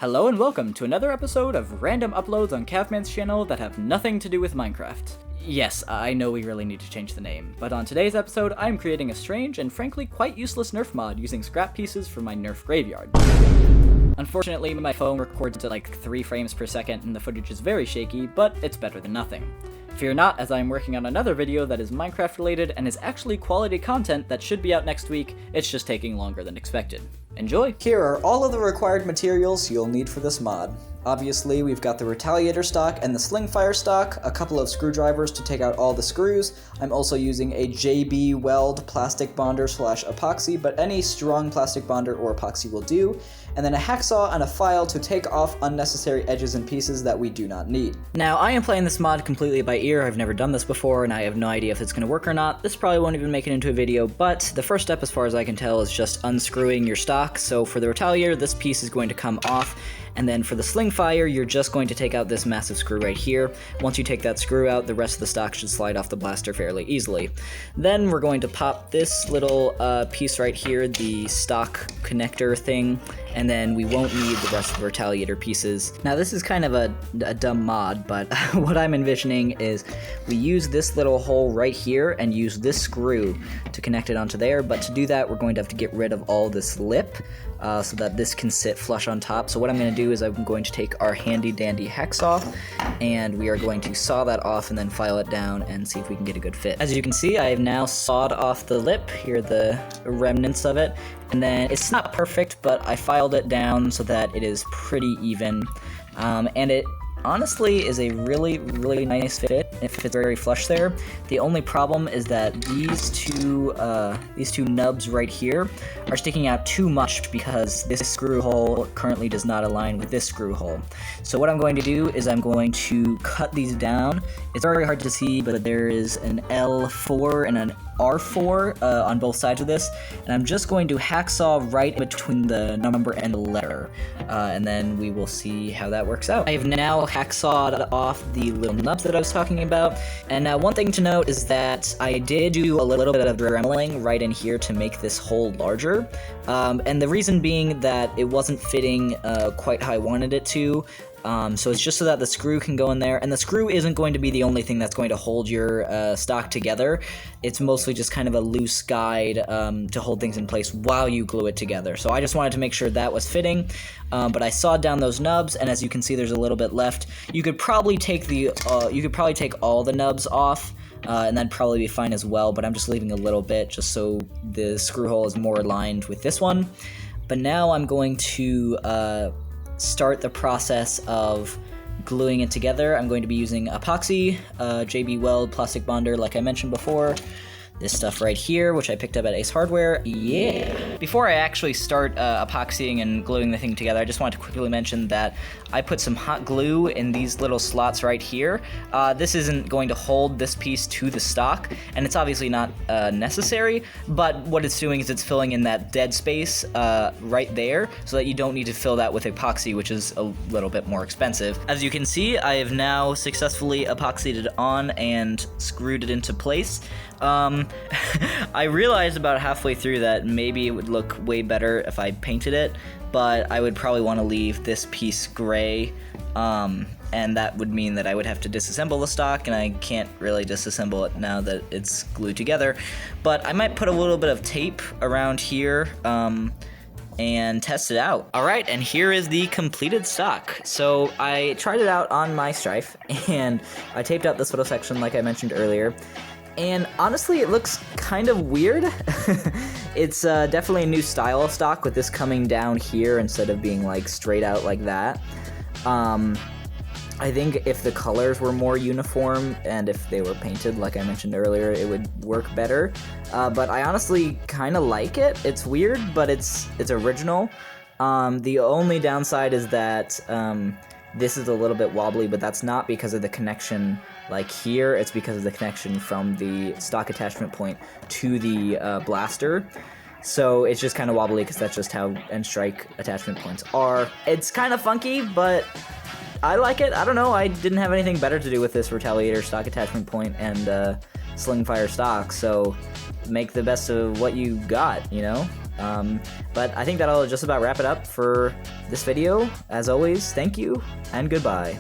Hello and welcome to another episode of random uploads on Cavman's channel that have nothing to do with Minecraft. Yes, I know we really need to change the name, but on today's episode, I'm creating a strange and frankly quite useless Nerf mod using scrap pieces from my Nerf graveyard. Unfortunately, my phone records at like 3 frames per second and the footage is very shaky, but it's better than nothing. Fear not, as I am working on another video that is Minecraft related and is actually quality content that should be out next week, it's just taking longer than expected. Enjoy! Here are all of the required materials you'll need for this mod. Obviously, we've got the Retaliator stock and the SlingFire stock, a couple of screwdrivers to take out all the screws. I'm also using a JB Weld plastic bonder / epoxy, but any strong plastic bonder or epoxy will do. And then a hacksaw and a file to take off unnecessary edges and pieces that we do not need. Now, I am playing this mod completely by ear. I've never done this before, and I have no idea if it's going to work or not. This probably won't even make it into a video, but the first step, as far as I can tell, is just unscrewing your stock. So for the Retaliator, this piece is going to come off. And then for the SlingFire, you're just going to take out this massive screw right here. Once you take that screw out, the rest of the stock should slide off the blaster fairly easily. Then we're going to pop this little piece right here, the stock connector thing, and then we won't need the rest of the Retaliator pieces. Now this is kind of a dumb mod, but what I'm envisioning is we use this little hole right here and use this screw to connect it onto there, but to do that we're going to have to get rid of all this lip so that this can sit flush on top. So what I'm going to do is I'm going to take our handy dandy hacksaw and we are going to saw that off and then file it down and see if we can get a good fit. As you can see, I have now sawed off the lip, here are the remnants of it, and then it's not perfect, but I filed it down so that it is pretty even, and it honestly is a really nice fit. It fits very flush there. The only problem is that these two nubs right here are sticking out too much because this screw hole currently does not align with this screw hole. So what I'm going to do is I'm going to cut these down. It's very hard to see, but there is an L4 and an R4 on both sides of this, and I'm just going to hacksaw right between the number and the letter, and then we will see how that works out. I have now hacksawed off the little nubs that I was talking about, and one thing to note is that I did do a little bit of dremeling right in here to make this hole larger, and the reason being that it wasn't fitting quite how I wanted it to. So it's just so that the screw can go in there, and the screw isn't going to be the only thing that's going to hold your stock together. It's mostly just kind of a loose guide to hold things in place while you glue it together. So I just wanted to make sure that was fitting, but I sawed down those nubs, and as you can see, there's a little bit left. You could probably take all the nubs off. And that'd probably be fine as well, but I'm just leaving a little bit just so the screw hole is more aligned with this one. But now I'm going to start the process of gluing it together. I'm going to be using epoxy, JB Weld plastic bonder like I mentioned before, this stuff right here, which I picked up at Ace Hardware. Yeah! Before I actually start epoxying and gluing the thing together, I just wanted to quickly mention that I put some hot glue in these little slots right here. This isn't going to hold this piece to the stock, and it's obviously not necessary, but what it's doing is it's filling in that dead space right there, so that you don't need to fill that with epoxy, which is a little bit more expensive. As you can see, I have now successfully epoxied it on and screwed it into place. I realized about halfway through that maybe it would look way better if I painted it, but I would probably want to leave this piece gray, and that would mean that I would have to disassemble the stock, and I can't really disassemble it now that it's glued together. But I might put a little bit of tape around here, and test it out. Alright, and here is the completed stock. So I tried it out on my Strife, and I taped out this little section like I mentioned earlier. And honestly, it looks kind of weird. It's definitely a new style of stock with this coming down here instead of being like straight out like that. I think if the colors were more uniform and if they were painted like I mentioned earlier, it would work better. But I honestly kind of like it. It's weird, but it's original. The only downside is that this is a little bit wobbly, but that's not because of the connection like here, it's because of the connection from the stock attachment point to the blaster. So it's just kind of wobbly because that's just how end strike attachment points are. It's kind of funky, but I like it. I don't know, I didn't have anything better to do with this Retaliator stock attachment point and SlingFire stock, so make the best of what you got, you know? But I think that'll just about wrap it up for this video. As always, thank you, and goodbye.